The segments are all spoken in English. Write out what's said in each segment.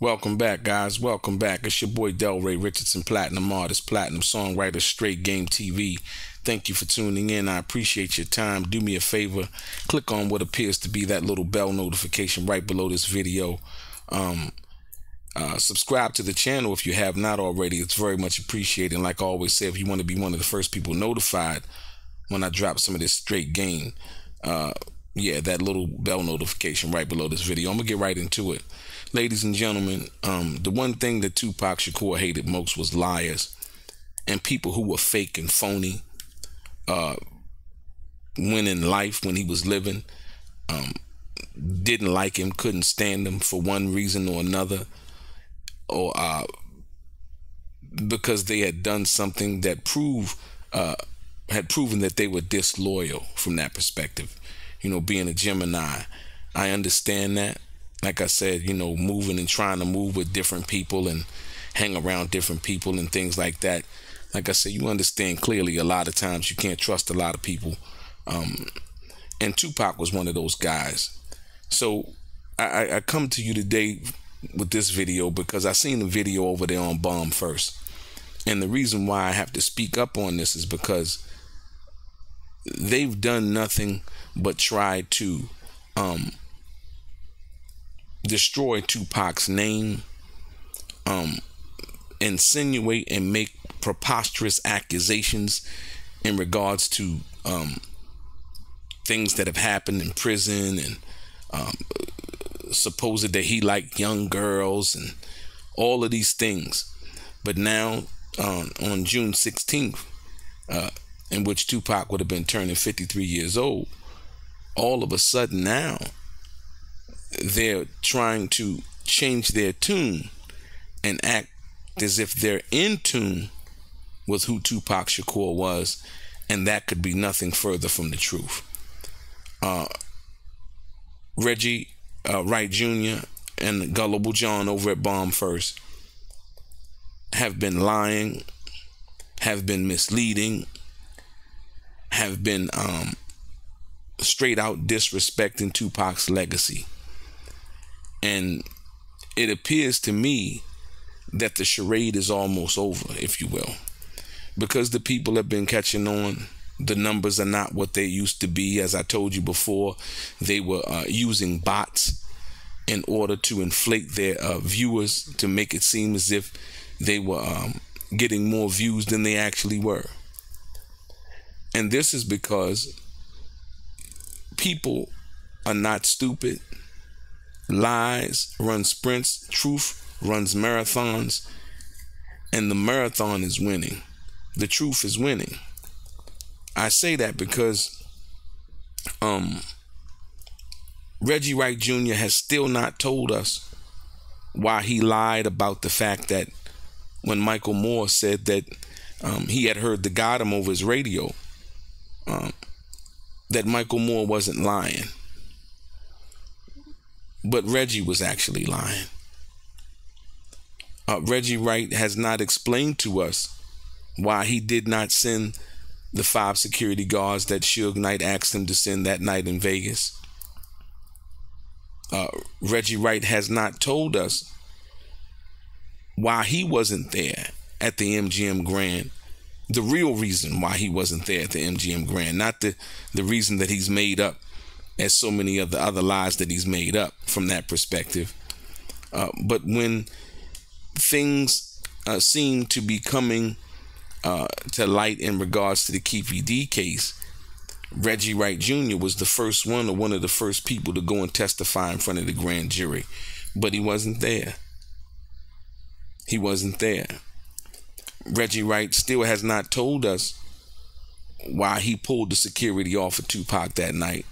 Welcome back, guys. Welcome back. It's your boy DELRAY, Richardson, platinum artist, platinum songwriter, Straight Game TV. Thank you for tuning in. I appreciate your time. Do me a favor, click on what appears to be that little bell notification right below this video. Subscribe to the channel if you have not already. It's very much appreciated. And like I always say, if you want to be one of the first people notified when I drop some of this straight game, yeah, that little bell notification right below this video. I'm gonna get right into it. Ladies and gentlemen, the one thing that Tupac Shakur hated most was liars and people who were fake and phony when in life, when he was living. Didn't like him, couldn't stand him for one reason or another, or because they had done something that had proven that they were disloyal from that perspective. You know, being a Gemini, I understand that. Like I said, you know, moving and trying to move with different people and hang around different people and things like that. Like I said, you understand clearly a lot of times you can't trust a lot of people. And Tupac was one of those guys. So I come to you today with this video because I seen the video over there on Bomb First. And the reason why I have to speak up on this is because they've done nothing but try to destroy Tupac's name, insinuate and make preposterous accusations in regards to things that have happened in prison, and supposed that he liked young girls and all of these things. But now on June 16th, in which Tupac would have been turning 53 years old, all of a sudden now they're trying to change their tune and act as if they're in tune with who Tupac Shakur was, and that could be nothing further from the truth. Reggie Wright Jr. and Gullible John over at Bomb First have been lying, have been misleading, have been straight out disrespecting Tupac's legacy. And it appears to me that the charade is almost over, if you will, because the people have been catching on. The numbers are not what they used to be. As I told you before, they were using bots in order to inflate their viewers, to make it seem as if they were getting more views than they actually were. And this is because people are not stupid. Lies run sprints, truth runs marathons, and the marathon is winning. The truth is winning. I say that because Reggie Wright Jr. has still not told us why he lied about the fact that when Michael Moore said that he had heard the Gotham over his radio, that Michael Moore wasn't lying. But Reggie was actually lying. Reggie Wright has not explained to us why he did not send the 5 security guards that Suge Knight asked him to send that night in Vegas. Reggie Wright has not told us why he wasn't there at the MGM Grand. The real reason why he wasn't there at the MGM Grand, not the reason that he's made up as so many of the other lies that he's made up from that perspective. But when things seem to be coming to light in regards to the Keefe D case, Reggie Wright Jr. was the first one, or one of the first people, to go and testify in front of the grand jury. But he wasn't there. He wasn't there. Reggie Wright still has not told us why he pulled the security off of Tupac that night,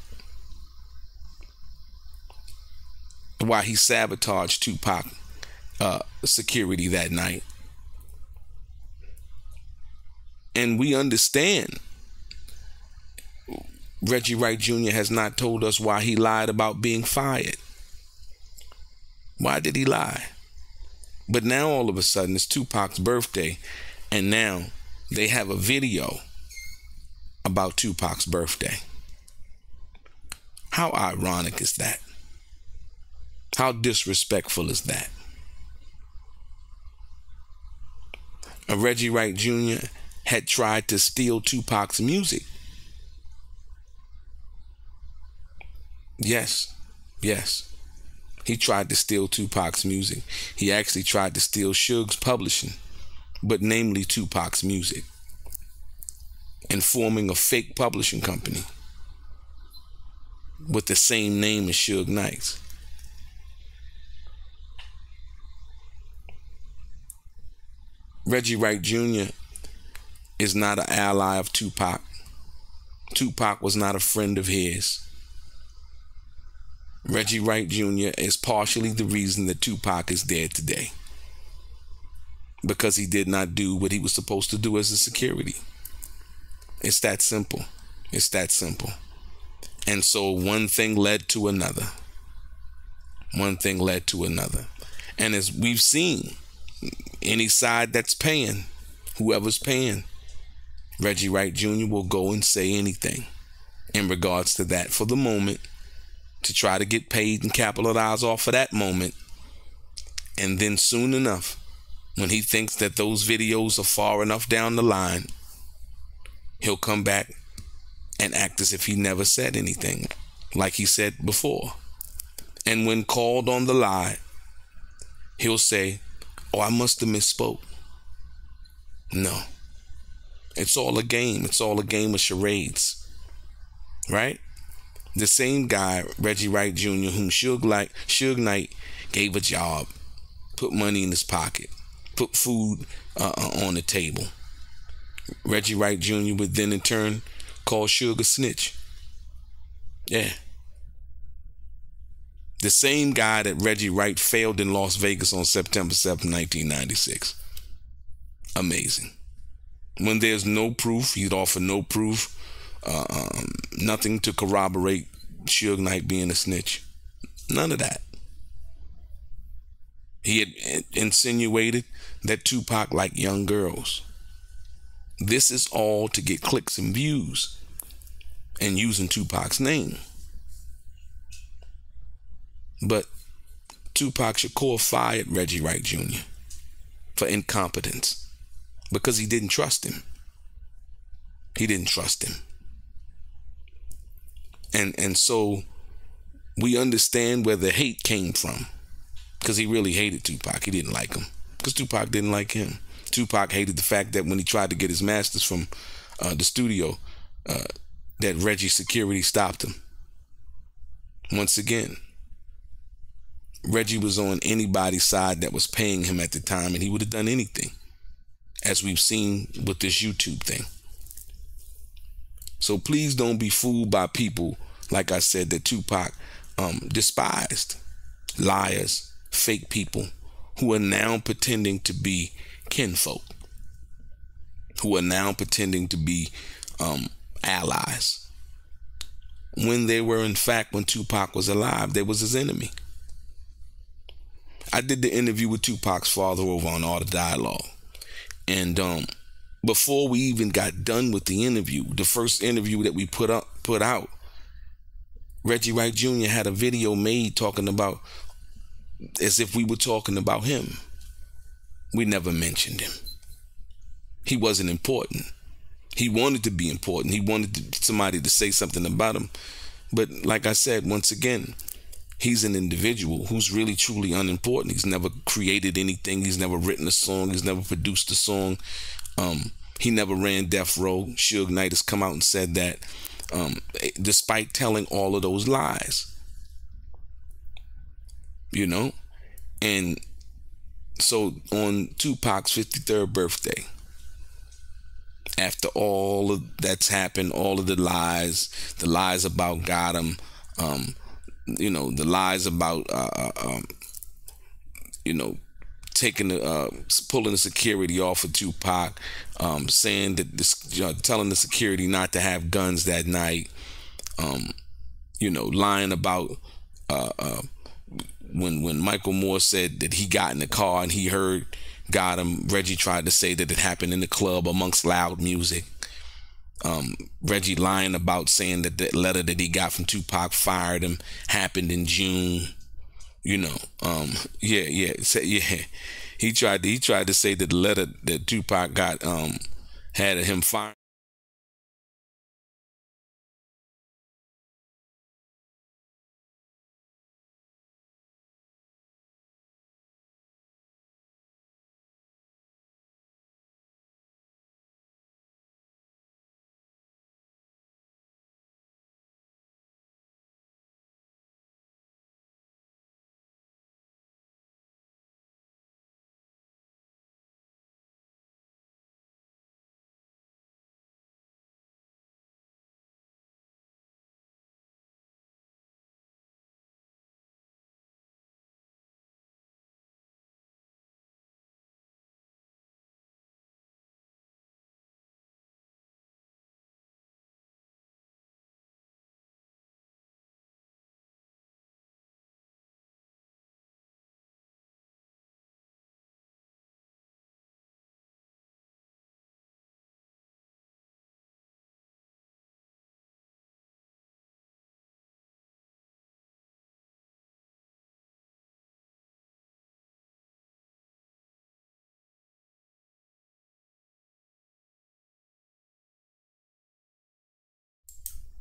why he sabotaged Tupac security that night. And we understand Reggie Wright Jr. has not told us why he lied about being fired. Why did he lie? But now all of a sudden it's Tupac's birthday, and now they have a video about Tupac's birthday. How ironic is that? How disrespectful is that? Reggie Wright Jr. had tried to steal Tupac's music. Yes, yes. He tried to steal Tupac's music. He actually tried to steal Suge's publishing, but namely Tupac's music, and forming a fake publishing company with the same name as Suge Knight's. Reggie Wright Jr. is not an ally of Tupac. Tupac was not a friend of his. Reggie Wright Jr. is partially the reason that Tupac is dead today, because he did not do what he was supposed to do as a security. It's that simple. It's that simple. And so one thing led to another. One thing led to another. And as we've seen, any side that's paying, whoever's paying, Reggie Wright Jr. will go and say anything in regards to that for the moment, to try to get paid and capitalize off of that moment. And then soon enough, when he thinks that those videos are far enough down the line, he'll come back and act as if he never said anything, like he said before. And when called on the lie, he'll say, "Oh, I must have misspoke." No. It's all a game. It's all a game of charades. Right? The same guy, Reggie Wright Jr., whom Suge Knight gave a job, put money in his pocket, put food on the table. Reggie Wright Jr. would then in turn call Suge a snitch. Yeah. The same guy that Reggie Wright failed in Las Vegas on September 7, 1996. Amazing. When there's no proof, he'd offer no proof, nothing to corroborate Suge Knight being a snitch. None of that. He had insinuated that Tupac liked young girls. This is all to get clicks and views and using Tupac's name. But Tupac Shakur fired Reggie Wright Jr. for incompetence because he didn't trust him. He didn't trust him. And so we understand where the hate came from, because he really hated Tupac. He didn't like him because Tupac didn't like him. Tupac hated the fact that when he tried to get his masters from the studio, that Reggie's security stopped him. Once again, Reggie was on anybody's side that was paying him at the time, and he would have done anything, as we've seen with this YouTube thing. So please don't be fooled by people, like I said, that Tupac despised. Liars, fake people who are now pretending to be kinfolk, who are now pretending to be allies, when they were, in fact, when Tupac was alive, they was his enemy. I did the interview with Tupac's father over on Art of Dialogue. And before we even got done with the interview, the first interview that we put out, Reggie Wright Jr. had a video made talking about, as if we were talking about him. We never mentioned him. He wasn't important. He wanted to be important. He wanted somebody to say something about him. But like I said, once again, he's an individual who's really truly unimportant. He's never created anything. He's never written a song. He's never produced a song. He never ran Death Row. Suge Knight has come out and said that, despite telling all of those lies. You know? And so on Tupac's 53rd birthday, after all of that's happened, all of the lies about got him, you know, the lies about, you know, pulling the security off of Tupac, saying that telling the security not to have guns that night, you know, lying about when Michael Moore said that he got in the car and he heard got him. Reggie tried to say that it happened in the club amongst loud music. Reggie lying about saying that the letter that he got from Tupac fired him happened in June. You know, yeah. Yeah. He tried to say that the letter that Tupac got had him fired.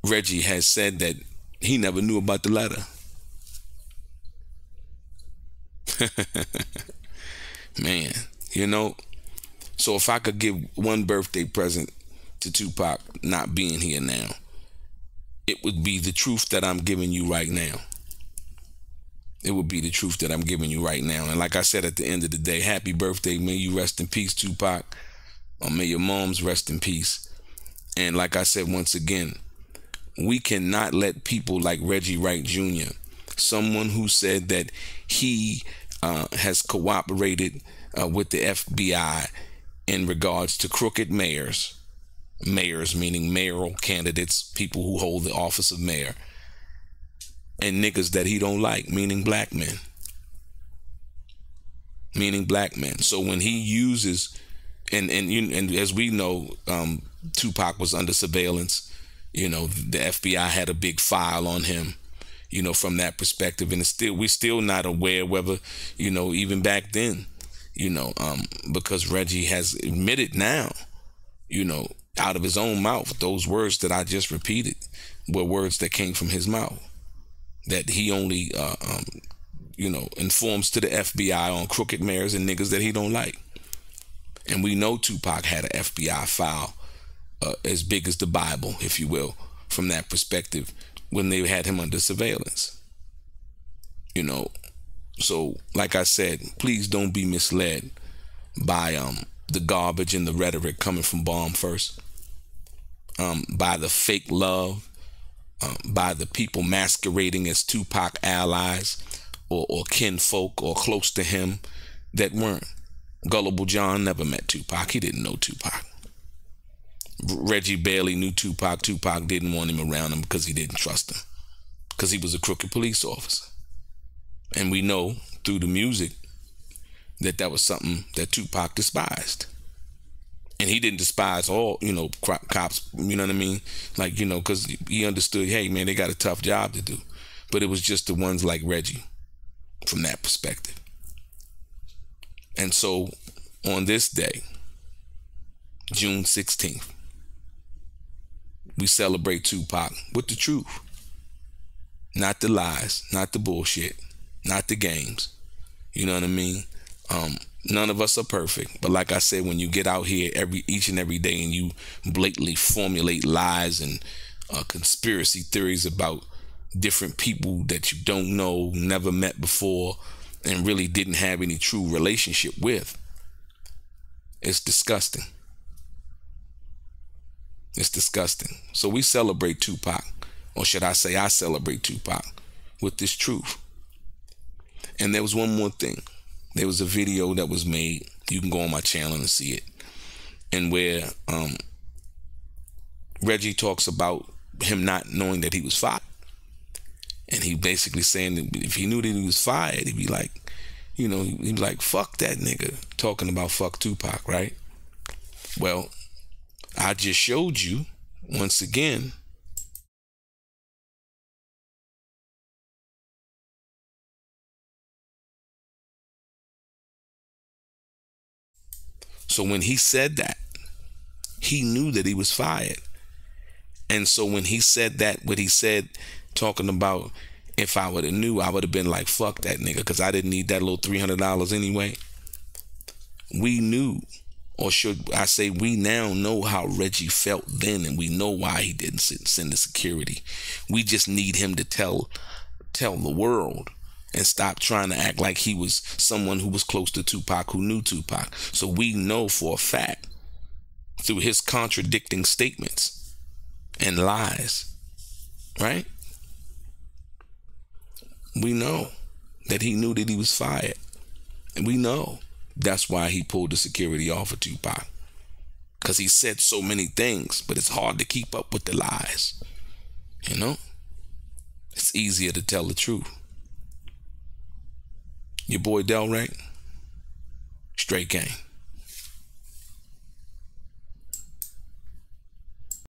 Reggie has said that he never knew about the letter. Man, you know. So if I could give one birthday present to Tupac not being here now, it would be the truth that I'm giving you right now. It would be the truth that I'm giving you right now. And like I said at the end of the day, happy birthday. May you rest in peace, Tupac. Or may your moms rest in peace. And like I said once again, we cannot let people like Reggie Wright Jr., someone who said that he has cooperated with the FBI in regards to crooked mayors, mayors meaning mayoral candidates, people who hold the office of mayor, and niggas that he don't like, meaning black men. Meaning black men. So when he uses, and as we know, Tupac was under surveillance. You know, the FBI had a big file on him, you know, from that perspective. And we're still not aware whether, you know, even back then, you know, because Reggie has admitted now, you know, out of his own mouth, those words that I just repeated were words that came from his mouth. That he only, you know, informs to the FBI on crooked mayors and niggas that he don't like. And we know Tupac had an FBI file as big as the Bible, if you will, from that perspective, when they had him under surveillance. You know, so like I said, please don't be misled by the garbage and the rhetoric coming from Bomb First, by the fake love, by the people masquerading as Tupac allies or kinfolk or close to him that weren't. Gullible John never met Tupac. He didn't know Tupac. Reggie barely knew Tupac. Tupac didn't want him around him because he didn't trust him, because he was a crooked police officer. And we know through the music that that was something that Tupac despised. And he didn't despise all, you know, cops, you know what I mean? Like, you know, because he understood, hey, man, they got a tough job to do. But it was just the ones like Reggie from that perspective. And so on this day, June 16th, we celebrate Tupac with the truth. Not the lies, not the bullshit, not the games. You know what I mean? None of us are perfect, but like I said, when you get out here each and every day and you blatantly formulate lies and conspiracy theories about different people that you don't know, never met before, and really didn't have any true relationship with, it's disgusting. It's disgusting. So we celebrate Tupac, or should I say I celebrate Tupac with this truth. And there was one more thing. There was a video that was made. You can go on my channel and see it. And where Reggie talks about him not knowing that he was fired. And he basically saying that if he knew that he was fired, he'd be like, you know, he'd be like, fuck that nigga. Talking about fuck Tupac, right? Well, I just showed you, once again, So when he said that, he knew that he was fired. And so when he said that, what he said, talking about, if I would have knew, I would have been like, fuck that nigga, because I didn't need that little $300 anyway. We knew, or should I say, we now know how Reggie felt then, and we know why he didn't send the security. We just need him to tell the world and stop trying to act like he was someone who was close to Tupac, who knew Tupac. So we know for a fact, through his contradicting statements and lies, right? We know that he knew that he was fired. And we know that's why he pulled the security off of Tupac. Because he said so many things, but it's hard to keep up with the lies. You know? It's easier to tell the truth. Your boy DELRAY, straight gang.